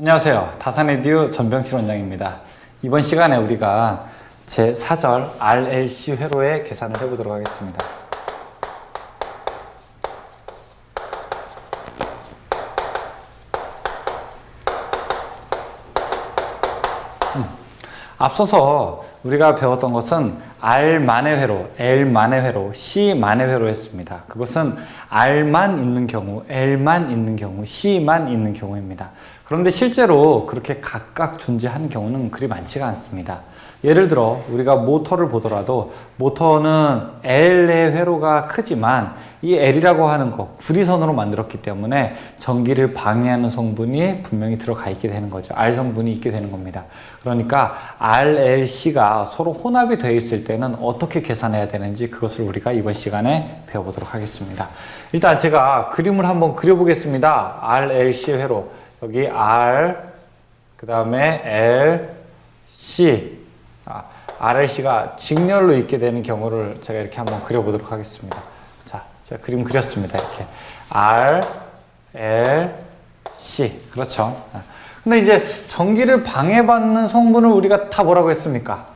안녕하세요. 다산에듀 전병실 원장입니다. 이번 시간에 우리가 제4절 RLC 회로의 계산을 해보도록 하겠습니다. 앞서서 우리가 배웠던 것은 R만의 회로, L만의 회로, C만의 회로였습니다. 그것은 R만 있는 경우, L만 있는 경우, C만 있는 경우입니다. 그런데 실제로 그렇게 각각 존재하는 경우는 그리 많지가 않습니다. 예를 들어 우리가 모터를 보더라도 모터는 L의 회로가 크지만 이 L이라고 하는 거 구리선으로 만들었기 때문에 전기를 방해하는 성분이 분명히 들어가 있게 되는 거죠. R 성분이 있게 되는 겁니다. 그러니까 RLC가 서로 혼합이 되어 있을 때는 어떻게 계산해야 되는지 그것을 우리가 이번 시간에 배워보도록 하겠습니다. 일단 제가 그림을 한번 그려보겠습니다. RLC 회로 여기 R 그 다음에 L, C RLC가 직렬로 있게 되는 경우를 제가 이렇게 한번 그려보도록 하겠습니다. 자, 제가 그림 그렸습니다. 이렇게 R, L, C 그렇죠. 근데 이제 전기를 방해받는 성분을 우리가 다 뭐라고 했습니까?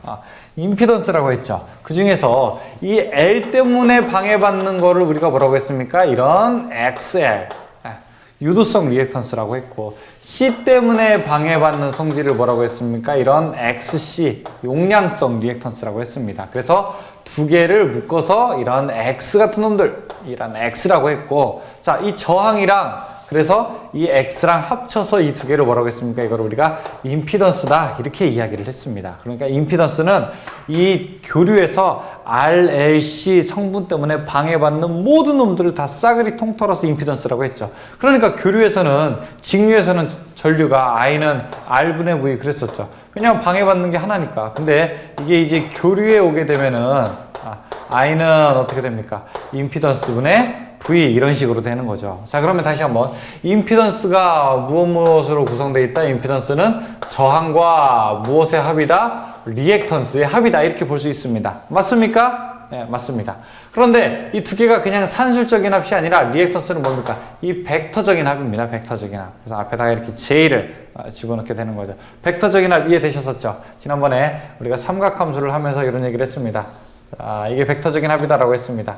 임피던스라고 했죠. 그 중에서 이 L 때문에 방해받는 거를 우리가 뭐라고 했습니까? 이런 XL 유도성 리액턴스라고 했고, C 때문에 방해받는 성질을 뭐라고 했습니까? 이런 XC 용량성 리액턴스라고 했습니다. 그래서 두 개를 묶어서 이런 X 같은 놈들, 이런 X라고 했고, 자, 이 저항이랑 그래서 이 X랑 합쳐서 이 두 개를 뭐라고 했습니까? 이걸 우리가 임피던스다 이렇게 이야기를 했습니다. 그러니까 임피던스는 이 교류에서 RLC 성분 때문에 방해받는 모든 놈들을 다 싸그리 통틀어서 임피던스라고 했죠. 그러니까 교류에서는 직류에서는 전류가 I는 R분의 V 그랬었죠. 왜냐하면 방해받는 게 하나니까. 근데 이게 이제 교류에 오게 되면은 I는 어떻게 됩니까? 임피던스분의 V 이런 식으로 되는 거죠. 자, 그러면 다시 한번 임피던스가 무엇으로 구성되어 있다? 임피던스는 저항과 무엇의 합이다? 리액턴스의 합이다 이렇게 볼 수 있습니다. 맞습니까? 네, 맞습니다. 그런데 이 두 개가 그냥 산술적인 합이 아니라 리액턴스는 뭡니까? 이 벡터적인 합입니다. 벡터적인 합. 그래서 앞에다가 이렇게 J를 집어넣게 되는 거죠. 벡터적인 합 이해되셨었죠? 지난번에 우리가 삼각함수를 하면서 이런 얘기를 했습니다. 자, 이게 벡터적인 합이다라고 했습니다.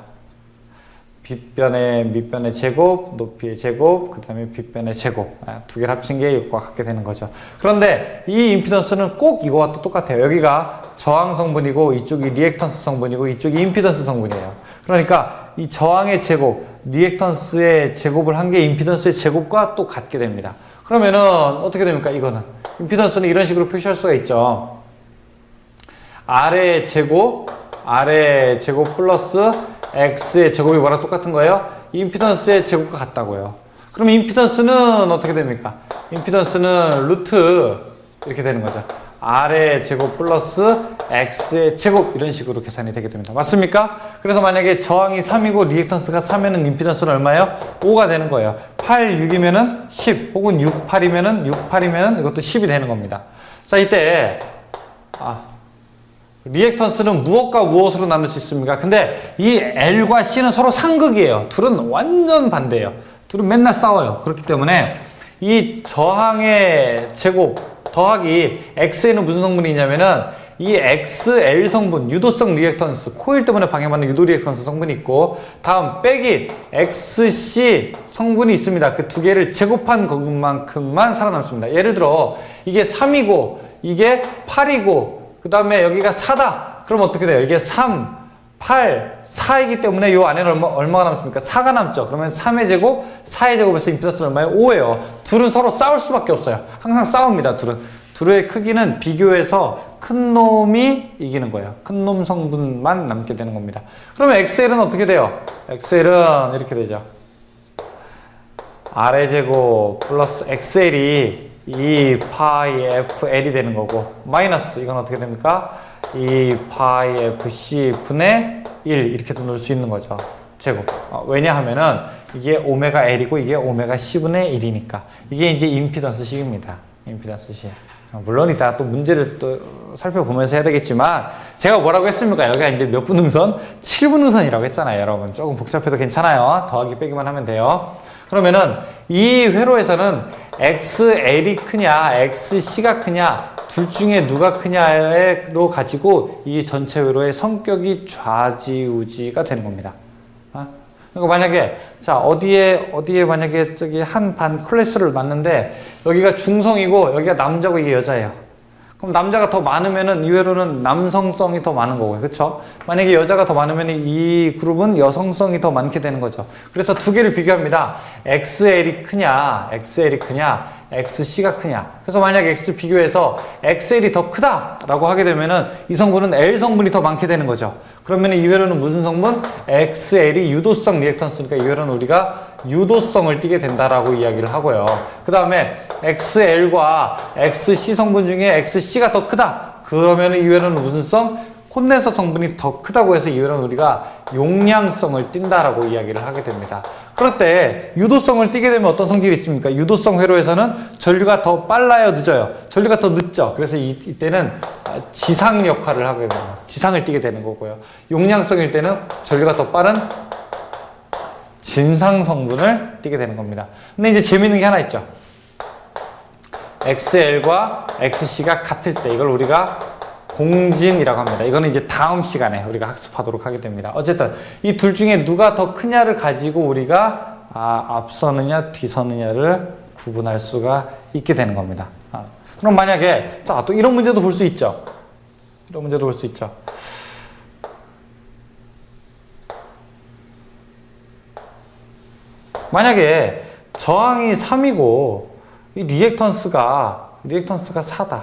빗변의 밑변의 제곱, 높이의 제곱, 그 다음에 빗변의 제곱 두 개를 합친 게 이것과 같게 되는 거죠. 그런데 이 임피던스는 꼭 이거와 또 똑같아요. 여기가 저항 성분이고 이쪽이 리액턴스 성분이고 이쪽이 임피던스 성분이에요. 그러니까 이 저항의 제곱, 리액턴스의 제곱을 한 게 임피던스의 제곱과 또 같게 됩니다. 그러면은 어떻게 됩니까? 이거는 임피던스는 이런 식으로 표시할 수가 있죠. R의 제곱 플러스 X의 제곱이 뭐랑 똑같은 거예요? 임피던스의 제곱과 같다고요. 그럼 임피던스는 어떻게 됩니까? 임피던스는 루트 이렇게 되는 거죠. R의 제곱 플러스 X의 제곱 이런 식으로 계산이 되게 됩니다. 맞습니까? 그래서 만약에 저항이 3이고 리액턴스가 3이면 임피던스는 얼마예요? 5가 되는 거예요. 8, 6이면은 10 혹은 6, 8이면은 6, 8이면은 이것도 10이 되는 겁니다. 자, 이때 리액턴스는 무엇과 무엇으로 나눌 수 있습니까? 근데 이 L과 C는 서로 상극이에요. 둘은 완전 반대예요. 둘은 맨날 싸워요. 그렇기 때문에 이 저항의 제곱 더하기 X에는 무슨 성분이 있냐면은 이 XL 성분, 유도성 리액턴스, 코일 때문에 방해받는 유도 리액턴스 성분이 있고, 다음 빼기 XC 성분이 있습니다. 그 두 개를 제곱한 것만큼만 살아남습니다. 예를 들어 이게 3이고 이게 8이고 그 다음에 여기가 4다. 그럼 어떻게 돼요? 이게 3, 8, 4이기 때문에 이 안에는 얼마가 남습니까? 4가 남죠. 그러면 3의 제곱, 4의 제곱에서 임피던스는 얼마예요? 5예요. 둘은 서로 싸울 수밖에 없어요. 항상 싸웁니다. 둘의 크기는 비교해서 큰 놈이 이기는 거예요. 큰 놈 성분만 남게 되는 겁니다. 그러면 XL은 어떻게 돼요? XL은 이렇게 되죠. R의 제곱 플러스 XL이 2 파이 FL이 되는 거고, 마이너스 이건 어떻게 됩니까? 2 파이 FC 분의 1 이렇게도 넣을 수 있는 거죠. 제곱. 왜냐하면은 이게 오메가 L이고 이게 오메가 C분의 1이니까. 이게 이제 임피던스식입니다. 임피던스식. 물론 이따 또 문제를 또 살펴보면서 해야 되겠지만, 제가 뭐라고 했습니까? 여기가 이제 몇 분 능선? 7분 능선이라고 했잖아요, 여러분. 조금 복잡해도 괜찮아요. 더하기 빼기만 하면 돼요. 그러면은 이 회로에서는 XL이 크냐, XC가 크냐, 둘 중에 누가 크냐로 가지고 이 전체 회로의 성격이 좌지우지가 되는 겁니다. 그러니까 만약에 자 어디에 만약에 저기 한 반 클래스를 놨는데 여기가 중성이고 여기가 남자고 이게 여자예요. 그럼 남자가 더 많으면은 이 회로는 남성성이 더 많은 거고요. 그렇죠? 만약에 여자가 더 많으면 이 그룹은 여성성이 더 많게 되는 거죠. 그래서 두 개를 비교합니다. XL이 크냐, XC가 크냐. 그래서 만약 X 비교해서 XL이 더 크다라고 하게 되면은 이 성분은 L 성분이 더 많게 되는 거죠. 그러면 이 회로는 무슨 성분? XL이 유도성 리액턴스니까 이 회로는 우리가 유도성을 띠게 된다라고 이야기를 하고요. 그 다음에 XL과 XC 성분 중에 XC가 더 크다. 그러면 이 회로는 무슨 성? 콘덴서 성분이 더 크다고 해서 이 회로는 우리가 용량성을 띈다라고 이야기를 하게 됩니다. 그럴 때 유도성을 띠게 되면 어떤 성질이 있습니까? 유도성 회로에서는 전류가 더 빨라요, 늦어요? 전류가 더 늦죠. 그래서 이때는 지상 역할을 하게 됩니다. 지상을 띠게 되는 거고요. 용량성일 때는 전류가 더 빠른 진상 성분을 띠게 되는 겁니다. 근데 이제 재밌는 게 하나 있죠. XL과 XC가 같을 때 이걸 우리가 공진이라고 합니다. 이거는 이제 다음 시간에 우리가 학습하도록 하게 됩니다. 어쨌든 이 둘 중에 누가 더 크냐를 가지고 우리가 앞서느냐 뒤서느냐를 구분할 수가 있게 되는 겁니다. 그럼 만약에 또 이런 문제도 볼 수 있죠. 이런 문제도 볼 수 있죠. 만약에 저항이 3이고 이 리액턴스가 4다.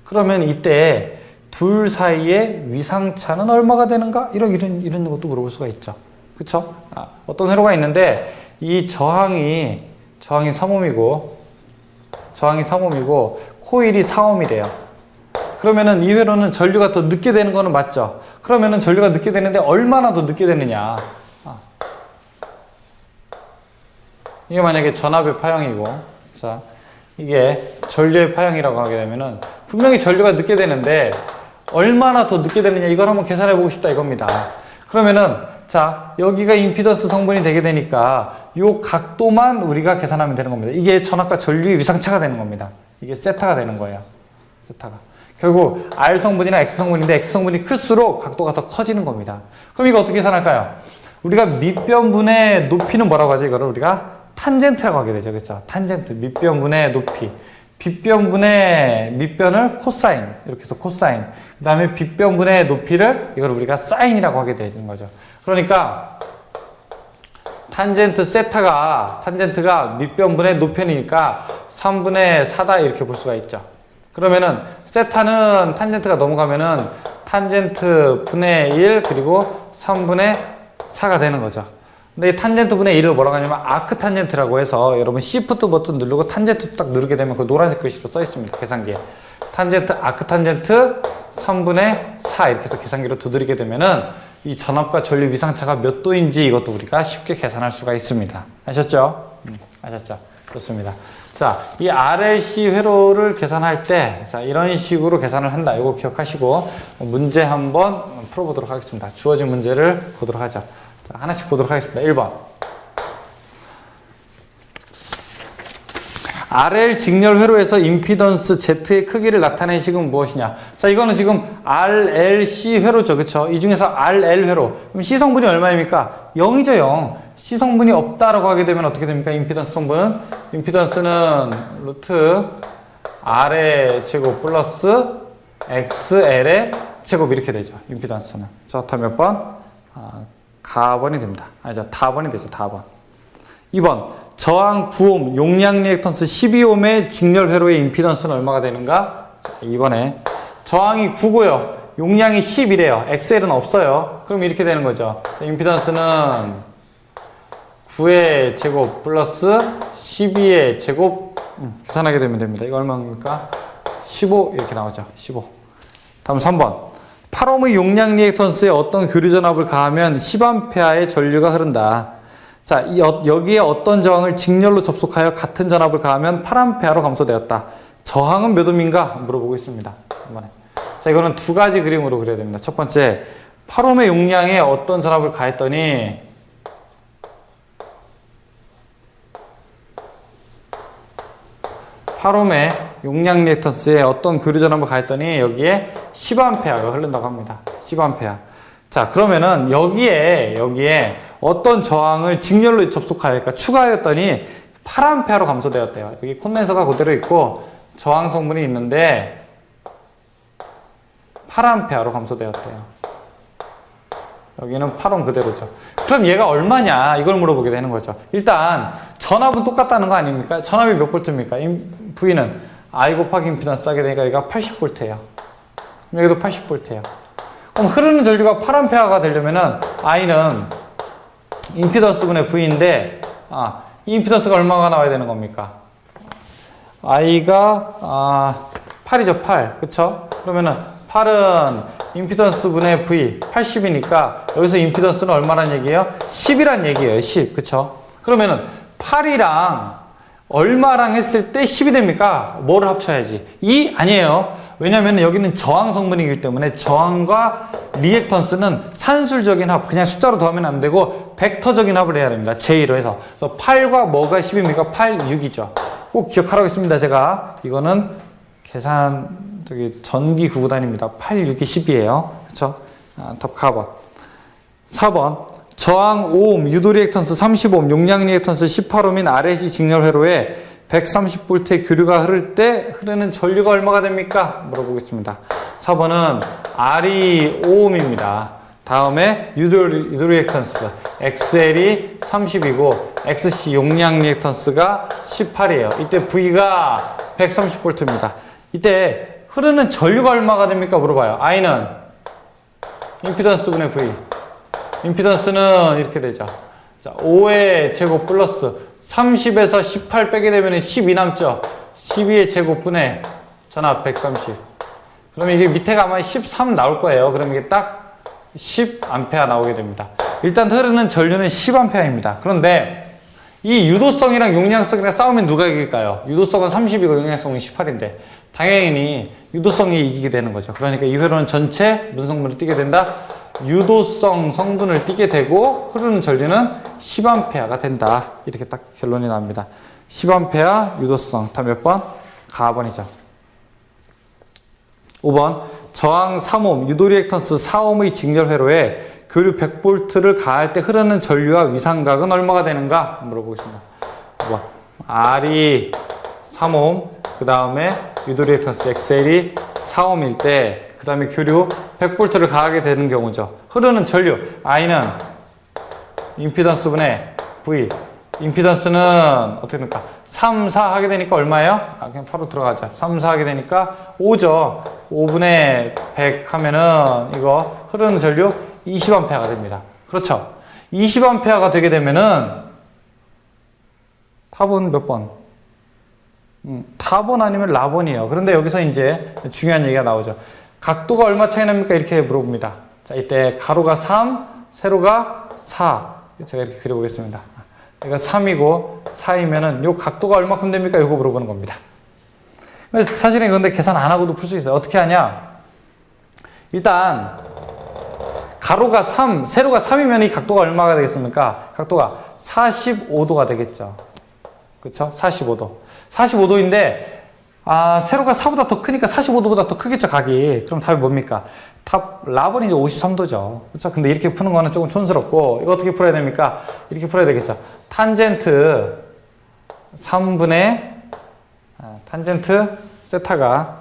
그러면 이때 둘 사이의 위상차는 얼마가 되는가? 이런 것도 물어볼 수가 있죠. 그쵸? 어떤 회로가 있는데 이 저항이 3옴이고 코일이 4옴이래요. 그러면은 이 회로는 전류가 더 늦게 되는 거는 맞죠? 그러면은 전류가 늦게 되는데 얼마나 더 늦게 되느냐? 이게 만약에 전압의 파형이고, 자, 이게 전류의 파형이라고 하게 되면은 분명히 전류가 늦게 되는데 얼마나 더 늦게 되느냐 이걸 한번 계산해 보고 싶다 이겁니다. 그러면은 자 여기가 임피던스 성분이 되게 되니까 요 각도만 우리가 계산하면 되는 겁니다. 이게 전압과 전류의 위상차가 되는 겁니다. 이게 세타가 되는 거예요. 세타가. 결국 R 성분이나 X 성분인데 X 성분이 클수록 각도가 더 커지는 겁니다. 그럼 이거 어떻게 계산할까요? 우리가 밑변분의 높이는 뭐라고 하죠? 이거를 우리가 탄젠트라고 하게 되죠. 그렇죠? 탄젠트, 밑변분의 높이. 빗변분의 밑변을 코사인, 이렇게 해서 코사인. 그 다음에 빗변분의 높이를 이걸 우리가 사인이라고 하게 되는 거죠. 그러니까 탄젠트가 밑변분의 높이니까 3분의 4다 이렇게 볼 수가 있죠. 그러면은 세타는 탄젠트가 넘어가면은 탄젠트 분의 1 그리고 3분의 4가 되는 거죠. 근데 이 탄젠트 분의 1을 뭐라고 하냐면 아크 탄젠트라고 해서 여러분 시프트 버튼 누르고 탄젠트 딱 누르게 되면 그 노란색 글씨로 써 있습니다. 계산기에. 아크 탄젠트 3분의 4 이렇게 해서 계산기로 두드리게 되면은 이 전압과 전류 위상차가 몇 도인지 이것도 우리가 쉽게 계산할 수가 있습니다. 아셨죠? 아셨죠? 좋습니다. 자, 이 RLC 회로를 계산할 때, 자, 이런 식으로 계산을 한다. 이거 기억하시고 문제 한번 풀어보도록 하겠습니다. 주어진 문제를 보도록 하죠. 자, 하나씩 보도록 하겠습니다. 1번. RL 직렬 회로에서 임피던스 Z의 크기를 나타낸 식은 무엇이냐? 자, 이거는 지금 RLC 회로죠. 그쵸? 이 중에서 RL 회로. 그럼 C 성분이 얼마입니까? 0이죠, 0. C 성분이 없다라고 하게 되면 어떻게 됩니까? 임피던스 성분은? 임피던스는 루트 R의 제곱 플러스 XL의 제곱 이렇게 되죠. 임피던스는. 자, 다 몇 번? 가번이 됩니다. 다번이 되죠. 다번. 2번. 저항 9옴, 용량 리액턴스 12옴의 직렬 회로의 임피던스는 얼마가 되는가? 자, 2번에 저항이 9고요. 용량이 10이래요. XL은 없어요. 그럼 이렇게 되는 거죠. 자, 임피던스는 9의 제곱 플러스 12의 제곱 계산하게 되면 됩니다. 이거 얼마입니까? 15 이렇게 나오죠. 15. 다음 3번. 8옴의 용량 리액턴스에 어떤 교류 전압을 가하면 10A의 전류가 흐른다. 자, 여기에 어떤 저항을 직렬로 접속하여 같은 전압을 가하면 8A로 감소되었다. 저항은 몇 옴인가? 물어보고 있습니다. 이번에. 자, 이거는 두 가지 그림으로 그려야 됩니다. 첫 번째, 8옴의 용량에 어떤 전압을 가했더니 8옴의 용량 리액턴스에 어떤 교류 전압을 가했더니 여기에 10A가 흐른다고 합니다. 10A. 자, 그러면은 여기에 어떤 저항을 직렬로 접속하니까 추가하였더니 8A로 감소되었대요. 여기 콘덴서가 그대로 있고 저항 성분이 있는데 8A로 감소되었대요. 여기는 8옴 그대로죠. 그럼 얘가 얼마냐 이걸 물어보게 되는 거죠. 일단 전압은 똑같다는 거 아닙니까? 전압이 몇 볼트입니까? V는 I 곱하기 임피던스 하게 되니까 여기가 80볼트예요. 여기도 80볼트예요. 그럼 흐르는 전류가 8A가 되려면은 I는 임피던스분의 V인데 이 임피던스가 얼마가 나와야 되는 겁니까? I가 8이죠. 8. 그쵸? 그러면은 8은 임피던스 분의 V 80이니까 여기서 임피던스는 얼마란 얘기예요? 10이란 얘기예요. 10. 그쵸? 그러면은 8이랑 얼마랑 했을 때 10이 됩니까? 뭐를 합쳐야지? 2? 아니에요. 왜냐면 여기는 저항 성분이기 때문에 저항과 리액턴스는 산술적인 합, 그냥 숫자로 더하면 안 되고 벡터적인 합을 해야 됩니다. J로 해서. 그래서 8과 뭐가 10입니까? 8, 6이죠. 꼭 기억하라고 했습니다. 제가. 이거는 전기 구구단입니다. 8, 6이 10이에요. 그쵸? 답 4번. 4번. 저항 5옴, 유도 리액턴스 35옴, 용량 리액턴스 18옴인 RAC 직렬 회로에 130V의 교류가 흐를 때 흐르는 전류가 얼마가 됩니까? 물어보겠습니다. 4번은 R이 5옴입니다. 다음에 유도 리액턴스 XL이 30이고 XC 용량 리액턴스가 18이에요. 이때 V가 130V입니다. 이때 흐르는 전류가 얼마가 됩니까? 물어봐요. I는 임피던스 분의 V. 임피던스는 이렇게 되죠. 자, 5의 제곱 플러스 30에서 18 빼게 되면 12 남죠. 12의 제곱분의 전압 130. 그러면 이게 밑에 가면 13 나올 거예요. 그럼 이게 딱 10A 나오게 됩니다. 일단 흐르는 전류는 10A입니다. 그런데 이 유도성이랑 용량성이랑 싸우면 누가 이길까요? 유도성은 30이고 용량성은 18인데 당연히 유도성이 이기게 되는 거죠. 그러니까 이 회로는 전체 무슨 성분을 띠게 된다? 유도성 성분을 띠게 되고 흐르는 전류는 10A가 된다. 이렇게 딱 결론이 납니다. 10A 유도성. 다 몇 번? 4번이죠. 5번. 저항 3옴, 유도 리액턴스 4옴의 직렬 회로에 교류 100V를 가할 때 흐르는 전류와 위상각은 얼마가 되는가? 물어보겠습니다. 5번. R이 3옴, 그 다음에 유도 리액턴스 XL이 4옴일 때, 그 다음에 교류 100V를 가하게 되는 경우죠. 흐르는 전류, I는 임피던스 분의 V. 임피던스는 어떻게 됩니까? 3, 4 하게 되니까 얼마예요? 그냥 바로 들어가자. 3, 4 하게 되니까 5죠. 5분의 100 하면은 이거 흐르는 전류 20A가 됩니다. 그렇죠? 20A가 되게 되면은 답은 몇 번? 타번 아니면 라번이에요. 그런데 여기서 이제 중요한 얘기가 나오죠. 각도가 얼마 차이 납니까? 이렇게 물어봅니다. 자, 이때 가로가 3, 세로가 4. 제가 이렇게 그려보겠습니다. 여기가 3이고 4이면은 요 각도가 얼마큼 됩니까? 이거 물어보는 겁니다. 사실은 근데 계산 안 하고도 풀 수 있어요. 어떻게 하냐? 일단 가로가 3, 세로가 3이면 이 각도가 얼마가 되겠습니까? 각도가 45도가 되겠죠. 그렇죠? 45도. 45도인데 세로가 4보다 더 크니까 45도보다 더 크겠죠, 각이. 그럼 답이 뭡니까? 라번이 이제 53도죠. 그렇죠? 근데 이렇게 푸는 거는 조금 촌스럽고, 이거 어떻게 풀어야 됩니까? 이렇게 풀어야 되겠죠. 탄젠트 3분의, 탄젠트 세타가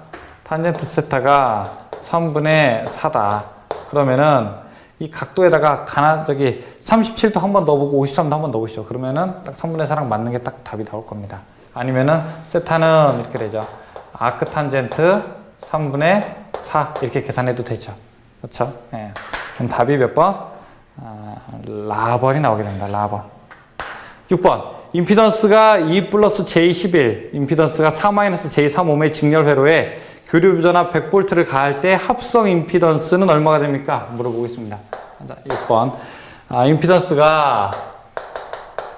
3분의 4다. 그러면은, 이 각도에다가 37도 한 번 넣어보고 53도 한 번 넣으시죠. 그러면은 딱 3분의 4랑 맞는 게 딱 답이 나올 겁니다. 아니면은 세타는 이렇게 되죠. 아크 탄젠트 3분의 4 이렇게 계산해도 되죠. 그렇죠? 예. 그럼 답이 몇 번? 라번이 나오게 됩니다. 라번. 6번. 임피던스가 2 플러스 J11, 임피던스가 4-J35의 직렬 회로에 교류 전압 100V를 가할 때 합성 임피던스는 얼마가 됩니까? 물어보겠습니다. 자, 6번. 임피던스가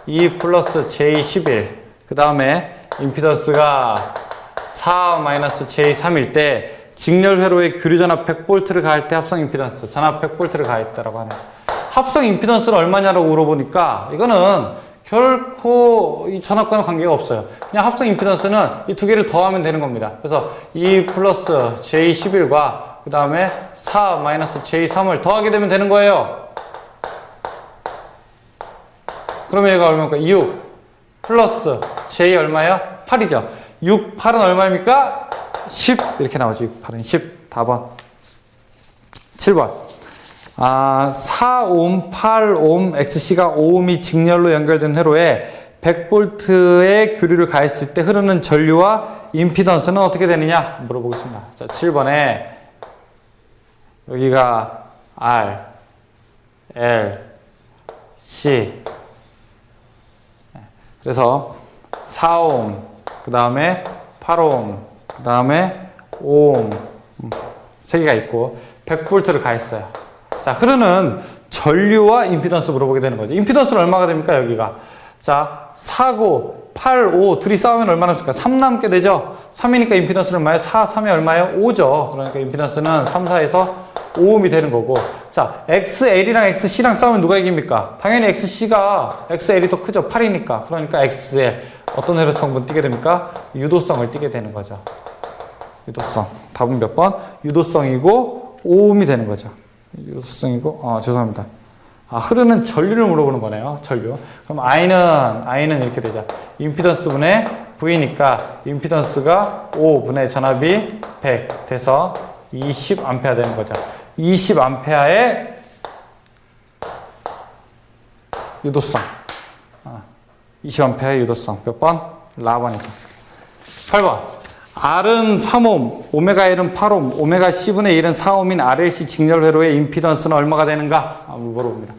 2 플러스 J11, 그 다음에 임피던스가 4-J3일 때 직렬 회로에 교류 전압 100V를 가할 때 합성 임피던스, 전압 100V를 가했다라고 하네요. 합성 임피던스는 얼마냐라고 물어보니까 이거는 결코 이 전압과는 관계가 없어요. 그냥 합성 임피던스는 이 두 개를 더하면 되는 겁니다. 그래서 2 플러스 J11과 그 다음에 4 마이너스 J3을 더하게 되면 되는 거예요. 그러면 얘가 얼마입니까? 6 플러스 J 얼마예요? 8이죠. 6, 8은 얼마입니까? 10 이렇게 나오죠. 6, 8은 10. 답은 7번. 4옴, 8옴, XC가 5옴이 직렬로 연결된 회로에 100V의 교류를 가했을 때 흐르는 전류와 임피던스는 어떻게 되느냐 물어보겠습니다. 자, 7번에 여기가 R, L, C. 그래서 4옴, 그 다음에 8옴, 그 다음에 5옴 세 개가 있고 100V를 가했어요. 자, 흐르는 전류와 임피던스 물어보게 되는 거죠. 임피던스는 얼마가 됩니까? 여기가. 자, 4고 8, 5 둘이 싸우면 얼마나 남습니까? 3 남게 되죠. 3이니까 임피던스는 얼마예요? 4, 3이 얼마예요? 5죠. 그러니까 임피던스는 3, 4에서 5옴이 되는 거고. 자, XL이랑 XC랑 싸우면 누가 이깁니까? 당연히 XC가 XL이 더 크죠. 8이니까. 그러니까 XL 어떤 회로성분 띠게 됩니까? 유도성을 띠게 되는 거죠. 유도성. 답은 몇 번? 유도성이고 5옴이 되는 거죠. 유도성이고, 죄송합니다. 흐르는 전류를 물어보는 거네요. 전류. 그럼 I는 이렇게 되죠. 임피던스분의 V니까 임피던스가 5분의 전압이 100 돼서 20A 되는 거죠. 20A의 유도성. 20A의 유도성. 몇 번? 라번이죠. 8번. R은 3옴, 오메가 L은 8옴, 오메가 C분의 1은 4옴인 RLC 직렬 회로의 임피던스는 얼마가 되는가? 물어봅니다.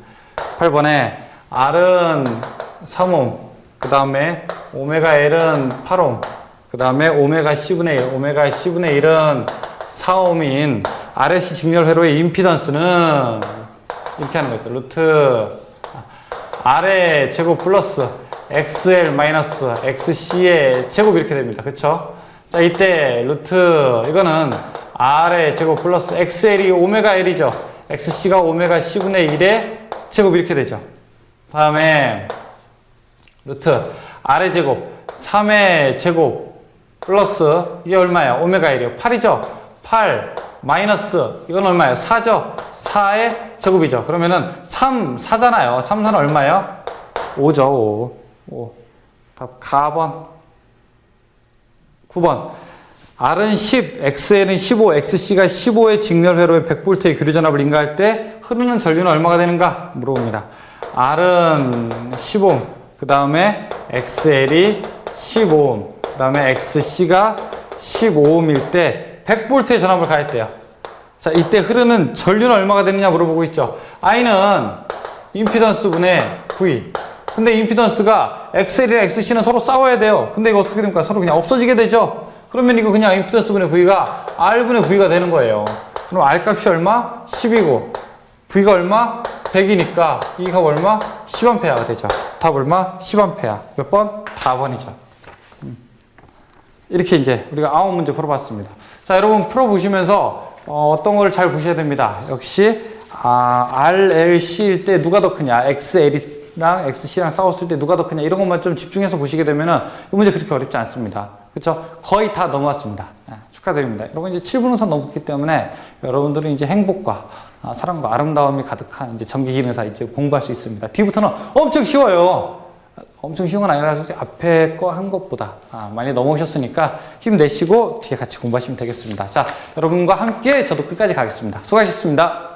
8번에 R은 3옴, 그 다음에 오메가 L은 8옴, 그 다음에 오메가 C분의 1, 오메가 C분의 1은 4옴인 RLC 직렬 회로의 임피던스는 이렇게 하는 거죠. 루트 R의 제곱 플러스 XL 마이너스 XC의 제곱 이렇게 됩니다. 그쵸? 자, 이때 루트 이거는 R의 제곱 플러스 XL이 오메가 L이죠. XC가 오메가 C분의 1의 제곱 이렇게 되죠. 다음에 루트 R의 제곱 3의 제곱 플러스 이게 얼마예요? 오메가 L이요. 8이죠. 8 마이너스 이건 얼마예요? 4죠. 4의 제곱이죠. 그러면은 3, 4잖아요. 3, 4는 얼마예요? 5죠. 5. 답 가번. 9번. R은 10, XL은 15, XC가 15의 직렬 회로에 100V의 교류 전압을 인가할 때 흐르는 전류는 얼마가 되는가 물어봅니다. R은 10옴, 그 다음에 XL이 15옴, 그 다음에 XC가 15옴일 때 100V의 전압을 가했대요. 자, 이때 흐르는 전류는 얼마가 되느냐 물어보고 있죠. I는 임피던스 분의 V. 근데 임피던스가 XL이랑 XC는 서로 싸워야 돼요. 근데 이거 어떻게 됩니까? 서로 그냥 없어지게 되죠? 그러면 이거 그냥 임피던스 분의 V가 R분의 V가 되는 거예요. 그럼 R 값이 얼마? 10이고 V가 얼마? 100이니까 이 값 얼마? 10A가 되죠. 답 얼마? 10A. 몇 번? 4번이죠. 이렇게 이제 우리가 9문제 풀어봤습니다. 자, 여러분 풀어보시면서 어떤 걸 잘 보셔야 됩니다. 역시 RLC일 때 누가 더 크냐? XL이랑 XC랑 싸웠을 때 누가 더 크냐? 이런 것만 좀 집중해서 보시게 되면은 이 문제 그렇게 어렵지 않습니다. 그렇죠? 거의 다 넘어왔습니다. 축하드립니다. 여러분 이제 7분 우선 넘었기 때문에 여러분들은 이제 행복과 사랑과 아름다움이 가득한 이제 전기기능사 이제 공부할 수 있습니다. 뒤부터는 엄청 쉬워요. 엄청 쉬운 건 아니라서 앞에 거 한 것보다 많이 넘어오셨으니까 힘내시고 뒤에 같이 공부하시면 되겠습니다. 자, 여러분과 함께 저도 끝까지 가겠습니다. 수고하셨습니다.